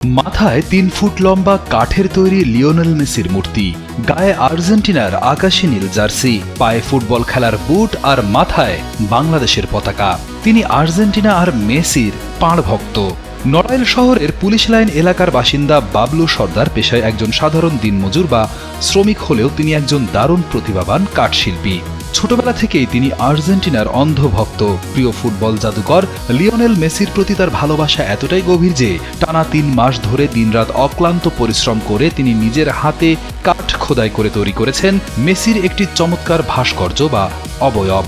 মাথায় ৩ ফুট লম্বা কাঠের তৈরি লিওনেল মেসির মূর্তি, গায়ে আর্জেন্টিনার আকাশী নীল জার্সি, পায়ে ফুটবল খেলার বুট আর মাথায় বাংলাদেশের পতাকা। তিনি আর্জেন্টিনা আর মেসির প্রাণ ভক্ত। নড়াইল শহরের পুলিশ লাইন এলাকার বাসিন্দা বাবলু সর্দার পেশায় একজন সাধারণ দিনমজুর বা শ্রমিক হলেও তিনি একজন দারুণ প্রতিভাবান কাঠশিল্পী। ছোটবেলা থেকেই তিনি আর্জেন্টিনার অন্ধভক্ত। প্রিয় ফুটবল জাদুকর লিওনেল মেসির প্রতি তার ভালোবাসা এতটাই গভীর যে টানা ৩ মাস ধরে দিনরাত অক্লান্ত পরিশ্রম করে তিনি নিজের হাতে কাঠ খোদাই করে তৈরি করেছেন মেসির একটি চমৎকার ভাস্কর্য বা অবয়ব।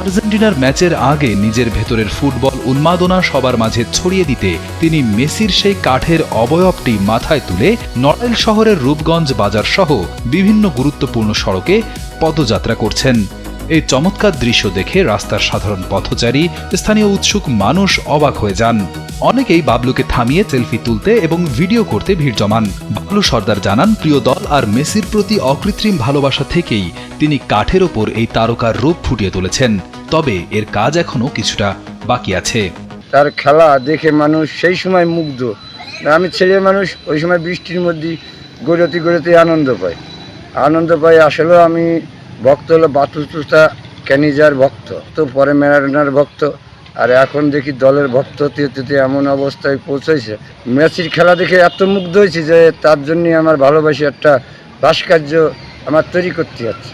আর্জেন্টিনার ম্যাচের আগে নিজের ভেতরের ফুটবল উন্মাদনা সবার মাঝে ছড়িয়ে দিতে তিনি মেসির সেই কাঠের অবয়বটি মাথায় তুলে নড়াইল শহরের রূপগঞ্জ বাজার সহ বিভিন্ন গুরুত্বপূর্ণ সড়কে পদযাত্রা করছেন। এই চমৎকার দৃশ্য দেখে রাস্তার সাধারণ পথচারী, স্থানীয় উৎসুক মানুষ অবাক হয়ে যান। অনেকেই বাবলুকে থামিয়ে সেলফি তুলতে এবং ভিডিও করতে ভিড় জমান। বাবলু সর্দার জানান, প্রিয় দল আর মেসির প্রতি অকৃত্রিম ভালোবাসা থেকেই তিনি কাঠের ওপর এই তারকার রূপ ফুটিয়ে তুলেছেন। তবে এর কাজ এখনো কিছুটা বাকি আছে। তার খেলা দেখে মানুষ সেই সময় মুগ্ধ। আমি ছেলে মানুষ, ওই সময় বৃষ্টির মধ্যে গড়তে আনন্দ পাই। আসলে আমি ভক্ত হলো বাতুস্তা ক্যানিজার ভক্ত, তো পরে ম্যারাডোনার ভক্ত, আর এখন দেখি দলের ভক্ত হতে এমন অবস্থায় পৌঁছেছে। মেসির খেলা দেখে এত মুগ্ধ হয়েছি যে তার জন্যই আমার ভালোবাসি একটা ভাস্কর্য আমার তৈরি করতে যাচ্ছে।